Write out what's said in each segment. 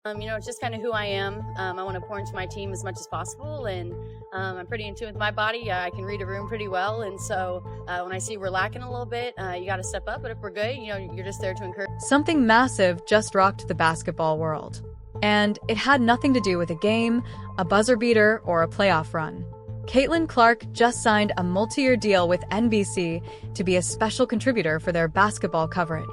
It's just kind of who I am. I want to pour into my team as much as possible, and I'm pretty in tune with my body. I can read a room pretty well, and so when I see we're lacking a little bit, you got to step up. But if we're good, you're just there to encourage. Something massive just rocked the basketball world. And it had nothing to do with a game, a buzzer beater, or a playoff run. Caitlin Clark just signed a multi-year deal with NBC to be a special contributor for their basketball coverage.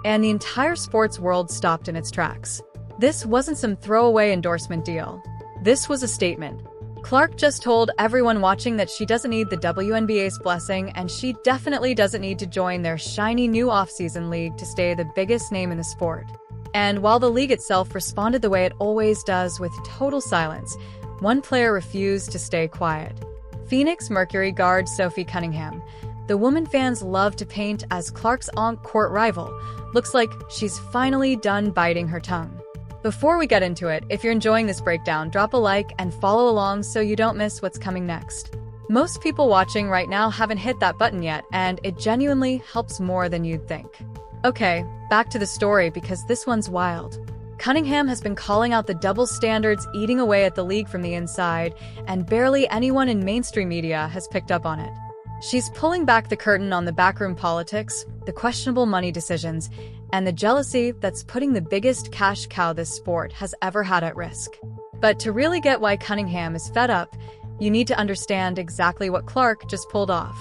And the entire sports world stopped in its tracks. This wasn't some throwaway endorsement deal. This was a statement. Clark just told everyone watching that she doesn't need the WNBA's blessing, and she definitely doesn't need to join their shiny new off-season league to stay the biggest name in the sport. And while the league itself responded the way it always does, with total silence, one player refused to stay quiet. Phoenix Mercury guard Sophie Cunningham, the woman fans love to paint as Clark's on-court rival, looks like she's finally done biting her tongue. Before we get into it, if you're enjoying this breakdown, drop a like and follow along so you don't miss what's coming next. Most people watching right now haven't hit that button yet, and it genuinely helps more than you'd think. Okay, back to the story because this one's wild. Cunningham has been calling out the double standards eating away at the league from the inside, and barely anyone in mainstream media has picked up on it. She's pulling back the curtain on the backroom politics, the questionable money decisions, and the jealousy that's putting the biggest cash cow this sport has ever had at risk. But to really get why Cunningham is fed up, you need to understand exactly what Clark just pulled off.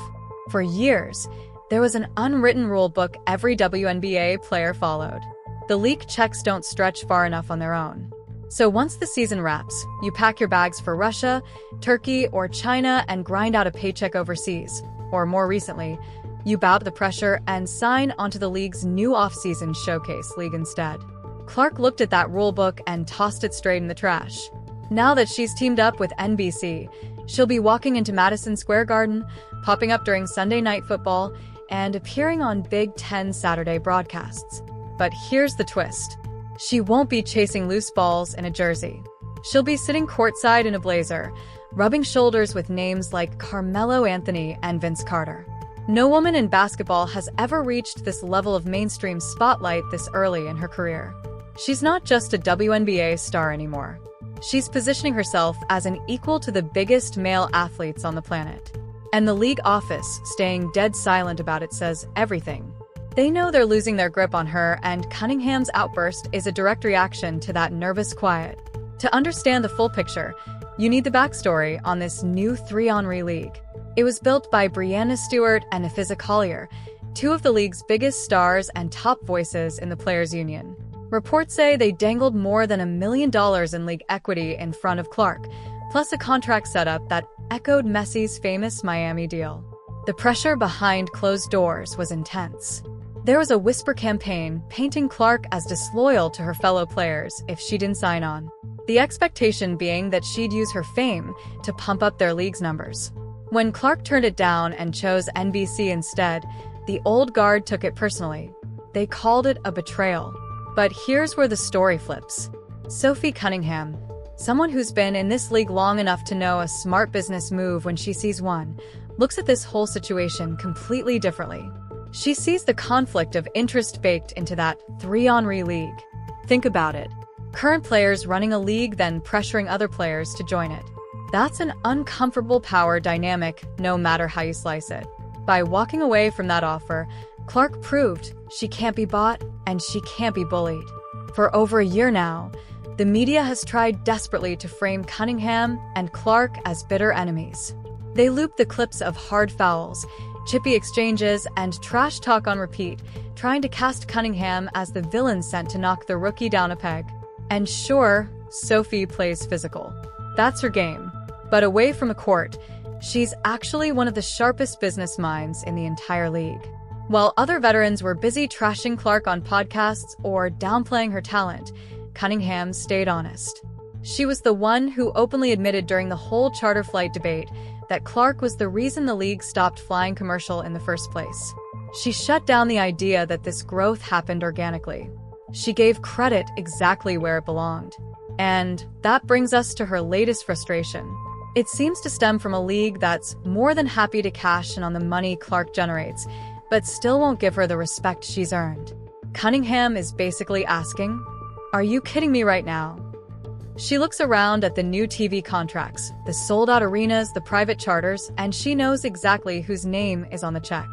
For years, there was an unwritten rule book every WNBA player followed. The leak checks don't stretch far enough on their own. So once the season wraps, you pack your bags for Russia, Turkey, or China and grind out a paycheck overseas. Or more recently, you bow to the pressure and sign onto the league's new off-season showcase league instead. Clark looked at that rulebook and tossed it straight in the trash. Now that she's teamed up with NBC, she'll be walking into Madison Square Garden, popping up during Sunday Night Football, and appearing on Big Ten Saturday broadcasts. But here's the twist. She won't be chasing loose balls in a jersey. She'll be sitting courtside in a blazer, rubbing shoulders with names like Carmelo Anthony and Vince Carter. No woman in basketball has ever reached this level of mainstream spotlight this early in her career. She's not just a WNBA star anymore. She's positioning herself as an equal to the biggest male athletes on the planet. And the league office, staying dead silent about it, says everything. They know they're losing their grip on her, and Cunningham's outburst is a direct reaction to that nervous quiet. To understand the full picture, you need the backstory on this new 3-on-3 league. It was built by Breanna Stewart and Ephiza Collier, two of the league's biggest stars and top voices in the Players Union. Reports say they dangled more than $1 million in league equity in front of Clark, plus a contract setup that echoed Messi's famous Miami deal. The pressure behind closed doors was intense. There was a whisper campaign painting Clark as disloyal to her fellow players if she didn't sign on. The expectation being that she'd use her fame to pump up their league's numbers. When Clark turned it down and chose NBC instead, the old guard took it personally. They called it a betrayal. But here's where the story flips. Sophie Cunningham, someone who's been in this league long enough to know a smart business move when she sees one, looks at this whole situation completely differently. She sees the conflict of interest baked into that 3-on-3 league. Think about it. Current players running a league, then pressuring other players to join it. That's an uncomfortable power dynamic, no matter how you slice it. By walking away from that offer, Clark proved she can't be bought and she can't be bullied. For over a year now, the media has tried desperately to frame Cunningham and Clark as bitter enemies. They loop the clips of hard fouls, chippy exchanges, and trash talk on repeat, trying to cast Cunningham as the villain sent to knock the rookie down a peg. And sure, Sophie plays physical. That's her game. But away from a court, she's actually one of the sharpest business minds in the entire league. While other veterans were busy trashing Clark on podcasts or downplaying her talent, Cunningham stayed honest. She was the one who openly admitted during the whole charter flight debate that Clark was the reason the league stopped flying commercial in the first place. She shut down the idea that this growth happened organically. She gave credit exactly where it belonged. And that brings us to her latest frustration. It seems to stem from a league that's more than happy to cash in on the money Clark generates, but still won't give her the respect she's earned. Cunningham is basically asking, Are you kidding me right now? She looks around at the new TV contracts, the sold-out arenas, the private charters, and she knows exactly whose name is on the check.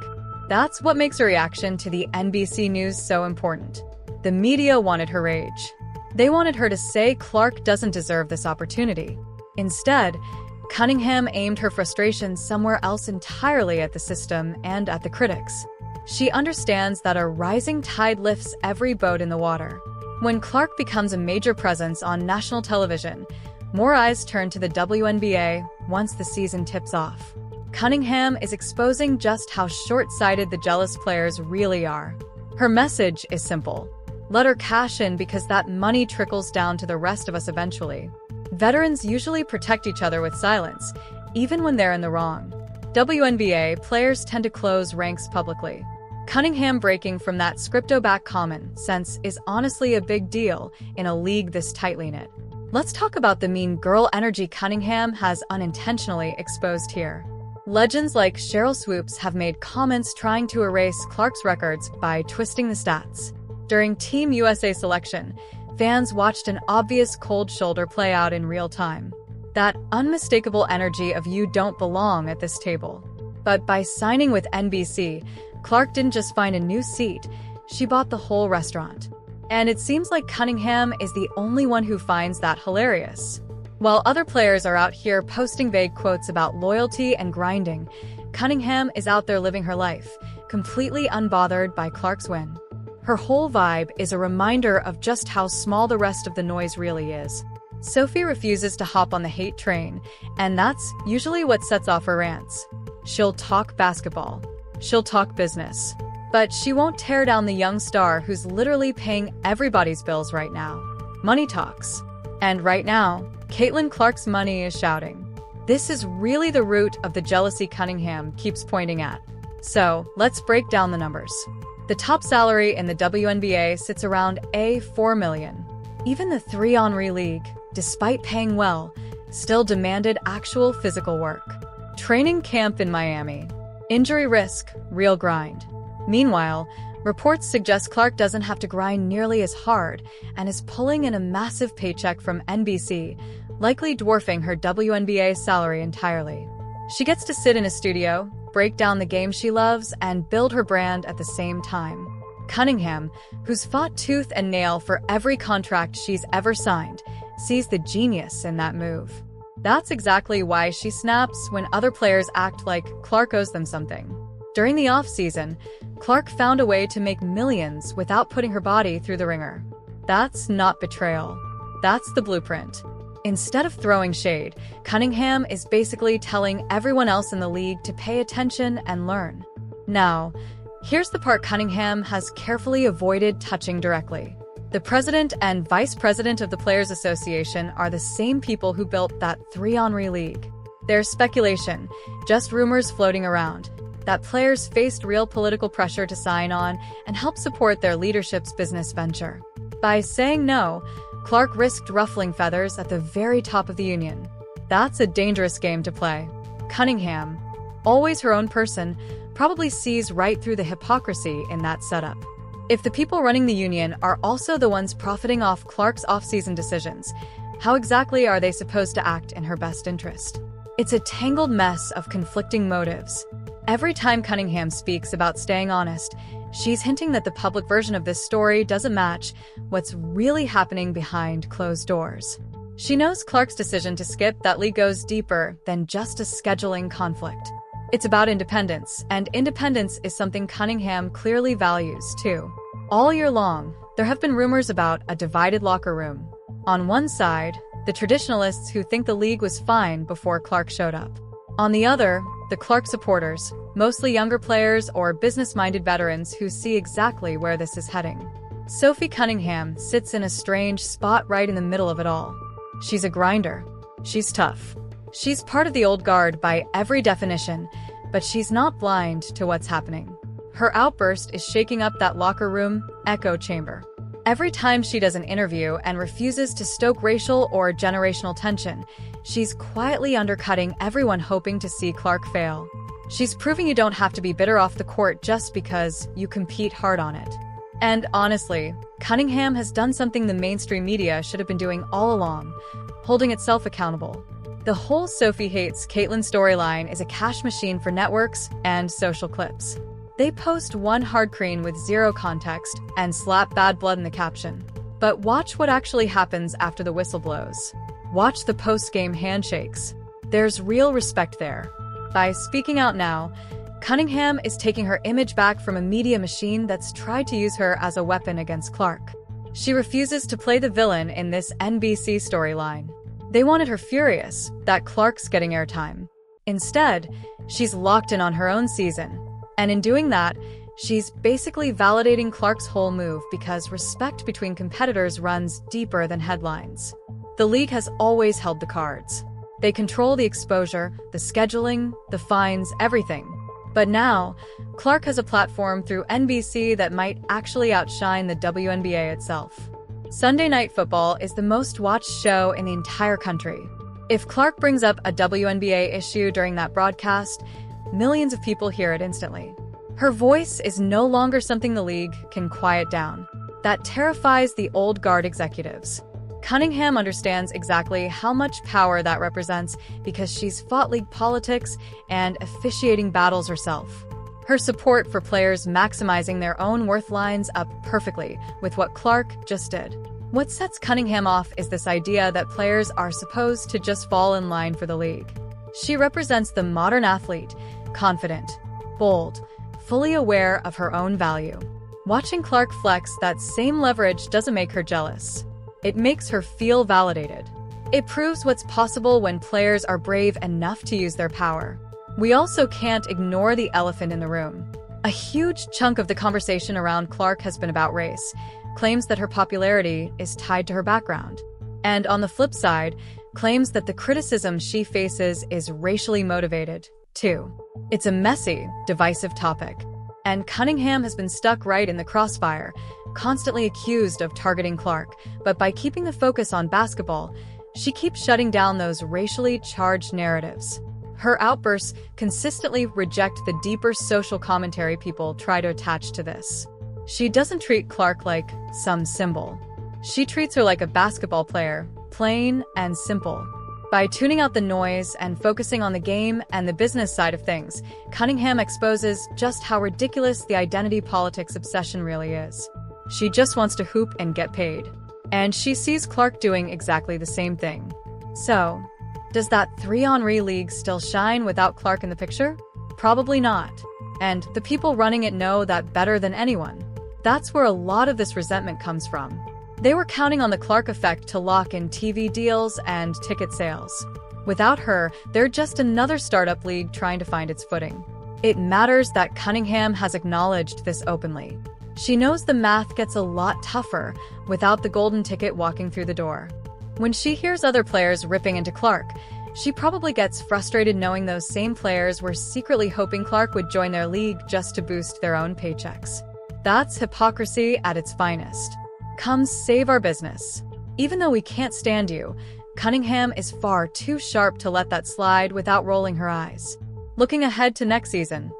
That's what makes her reaction to the NBC news so important. The media wanted her rage. They wanted her to say Clark doesn't deserve this opportunity. Instead, Cunningham aimed her frustration somewhere else entirely, at the system and at the critics. She understands that a rising tide lifts every boat in the water. When Clark becomes a major presence on national television, more eyes turn to the WNBA once the season tips off. Cunningham is exposing just how short-sighted the jealous players really are. Her message is simple. Let her cash in, because that money trickles down to the rest of us eventually. Veterans usually protect each other with silence, even when they're in the wrong. WNBA players tend to close ranks publicly. Cunningham breaking from that scripto-back common sense is honestly a big deal in a league this tightly knit. Let's talk about the mean girl energy Cunningham has unintentionally exposed here. Legends like Cheryl Swoops have made comments trying to erase Clark's records by twisting the stats. During Team USA selection, fans watched an obvious cold shoulder play out in real time. That unmistakable energy of "you don't belong at this table." But by signing with NBC, Clark didn't just find a new seat, she bought the whole restaurant. And it seems like Cunningham is the only one who finds that hilarious. While other players are out here posting vague quotes about loyalty and grinding, Cunningham is out there living her life, completely unbothered by Clark's win. Her whole vibe is a reminder of just how small the rest of the noise really is. Sophie refuses to hop on the hate train, and that's usually what sets off her rants. She'll talk basketball. She'll talk business. But she won't tear down the young star who's literally paying everybody's bills right now. Money talks. And right now, Caitlin Clark's money is shouting. This is really the root of the jealousy Cunningham keeps pointing at. So, let's break down the numbers. The top salary in the WNBA sits around $4 million. Even the 3 Henry League, despite paying well, still demanded actual physical work. Training camp in Miami. Injury risk, real grind. Meanwhile, reports suggest Clark doesn't have to grind nearly as hard and is pulling in a massive paycheck from NBC, likely dwarfing her WNBA salary entirely. She gets to sit in a studio, break down the game she loves, and build her brand at the same time. Cunningham, who's fought tooth and nail for every contract she's ever signed, sees the genius in that move. That's exactly why she snaps when other players act like Clark owes them something. During the off-season, Clark found a way to make millions without putting her body through the ringer. That's not betrayal. That's the blueprint. Instead of throwing shade, Cunningham is basically telling everyone else in the league to pay attention and learn. Now, here's the part Cunningham has carefully avoided touching directly. The president and vice president of the Players Association are the same people who built that 3 Henry League. There's speculation, just rumors floating around, that players faced real political pressure to sign on and help support their leadership's business venture. By saying no, Clark risked ruffling feathers at the very top of the union. That's a dangerous game to play. Cunningham, always her own person, probably sees right through the hypocrisy in that setup. If the people running the union are also the ones profiting off Clark's off-season decisions, how exactly are they supposed to act in her best interest? It's a tangled mess of conflicting motives. Every time Cunningham speaks about staying honest, she's hinting that the public version of this story doesn't match what's really happening behind closed doors. She knows Clark's decision to skip that league goes deeper than just a scheduling conflict. It's about independence, and independence is something Cunningham clearly values, too. All year long, there have been rumors about a divided locker room. On one side, the traditionalists who think the league was fine before Clark showed up. On the other, the Clark supporters, mostly younger players or business-minded veterans who see exactly where this is heading. Sophie Cunningham sits in a strange spot right in the middle of it all. She's a grinder. She's tough. She's part of the old guard by every definition, but she's not blind to what's happening. Her outburst is shaking up that locker room echo chamber. Every time she does an interview and refuses to stoke racial or generational tension, she's quietly undercutting everyone hoping to see Clark fail. She's proving you don't have to be bitter off the court just because you compete hard on it. And honestly, Cunningham has done something the mainstream media should have been doing all along, holding itself accountable. The whole Sophie hates Caitlyn storyline is a cash machine for networks and social clips. They post one hard crane with zero context and slap bad blood in the caption. But watch what actually happens after the whistle blows. Watch the post-game handshakes. There's real respect there. By speaking out now, Cunningham is taking her image back from a media machine that's tried to use her as a weapon against Clark. She refuses to play the villain in this NBC storyline. They wanted her furious that Clark's getting airtime. Instead, she's locked in on her own season. And in doing that, she's basically validating Clark's whole move because respect between competitors runs deeper than headlines. The league has always held the cards. They control the exposure, the scheduling, the fines, everything. But now, Clark has a platform through NBC that might actually outshine the WNBA itself. Sunday Night Football is the most watched show in the entire country. If Clark brings up a WNBA issue during that broadcast, millions of people hear it instantly. Her voice is no longer something the league can quiet down. That terrifies the old guard executives. Cunningham understands exactly how much power that represents because she's fought league politics and officiating battles herself. Her support for players maximizing their own worth lines up perfectly with what Clark just did. What sets Cunningham off is this idea that players are supposed to just fall in line for the league. She represents the modern athlete, confident, bold, fully aware of her own value. Watching Clark flex that same leverage doesn't make her jealous. It makes her feel validated. It proves what's possible when players are brave enough to use their power. We also can't ignore the elephant in the room. A huge chunk of the conversation around Clark has been about race, claims that her popularity is tied to her background. And on the flip side, claims that the criticism she faces is racially motivated, too. It's a messy, divisive topic. And Cunningham has been stuck right in the crossfire, constantly accused of targeting Clark, but by keeping the focus on basketball, she keeps shutting down those racially charged narratives. Her outbursts consistently reject the deeper social commentary people try to attach to this. She doesn't treat Clark like some symbol. She treats her like a basketball player, plain and simple. By tuning out the noise and focusing on the game and the business side of things, Cunningham exposes just how ridiculous the identity politics obsession really is. She just wants to hoop and get paid. And she sees Clark doing exactly the same thing. So, does that 3-on-3 league still shine without Clark in the picture? Probably not. And the people running it know that better than anyone. That's where a lot of this resentment comes from. They were counting on the Clark effect to lock in TV deals and ticket sales. Without her, they're just another startup league trying to find its footing. It matters that Cunningham has acknowledged this openly. She knows the math gets a lot tougher without the golden ticket walking through the door. When she hears other players ripping into Clark, she probably gets frustrated knowing those same players were secretly hoping Clark would join their league just to boost their own paychecks. That's hypocrisy at its finest. Come save our business. Even though we can't stand you, Cunningham is far too sharp to let that slide without rolling her eyes. Looking ahead to next season,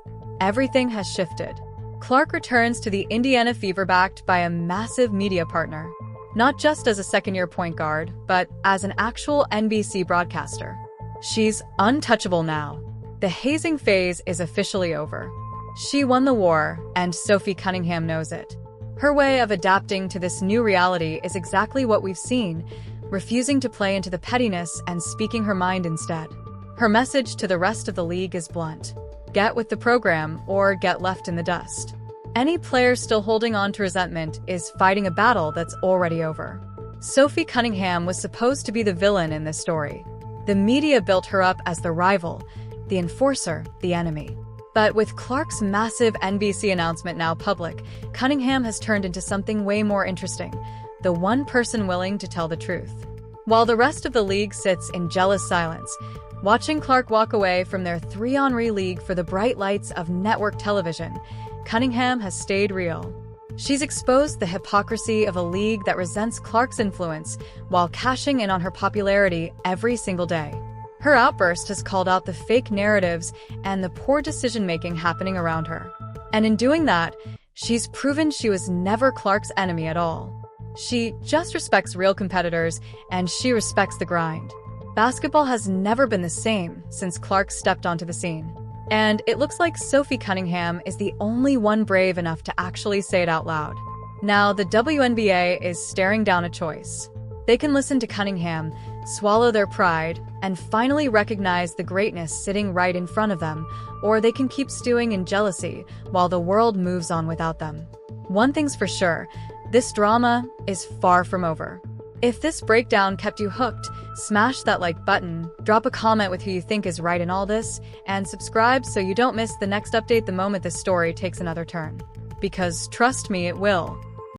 everything has shifted. Clark returns to the Indiana Fever backed by a massive media partner. Not just as a second-year point guard, but as an actual NBC broadcaster. She's untouchable now. The hazing phase is officially over. She won the war, and Sophie Cunningham knows it. Her way of adapting to this new reality is exactly what we've seen, refusing to play into the pettiness and speaking her mind instead. Her message to the rest of the league is blunt. Get with the program or get left in the dust. Any player still holding on to resentment is fighting a battle that's already over. Sophie Cunningham was supposed to be the villain in this story. The media built her up as the rival, the enforcer, the enemy. But with Clark's massive NBC announcement now public, Cunningham has turned into something way more interesting, the one person willing to tell the truth. While the rest of the league sits in jealous silence, watching Clark walk away from their 3-on-3 league for the bright lights of network television, Cunningham has stayed real. She's exposed the hypocrisy of a league that resents Clark's influence while cashing in on her popularity every single day. Her outburst has called out the fake narratives and the poor decision-making happening around her. And in doing that, She's proven she was never Clark's enemy at all. She just respects real competitors, and she respects the grind. Basketball has never been the same since Clark stepped onto the scene. And it looks like Sophie Cunningham is the only one brave enough to actually say it out loud. Now, the WNBA is staring down a choice. They can listen to Cunningham, swallow their pride, and finally recognize the greatness sitting right in front of them, or they can keep stewing in jealousy while the world moves on without them. One thing's for sure, this drama is far from over. If this breakdown kept you hooked, smash that like button, drop a comment with who you think is right in all this, and subscribe so you don't miss the next update the moment this story takes another turn. Because trust me, it will.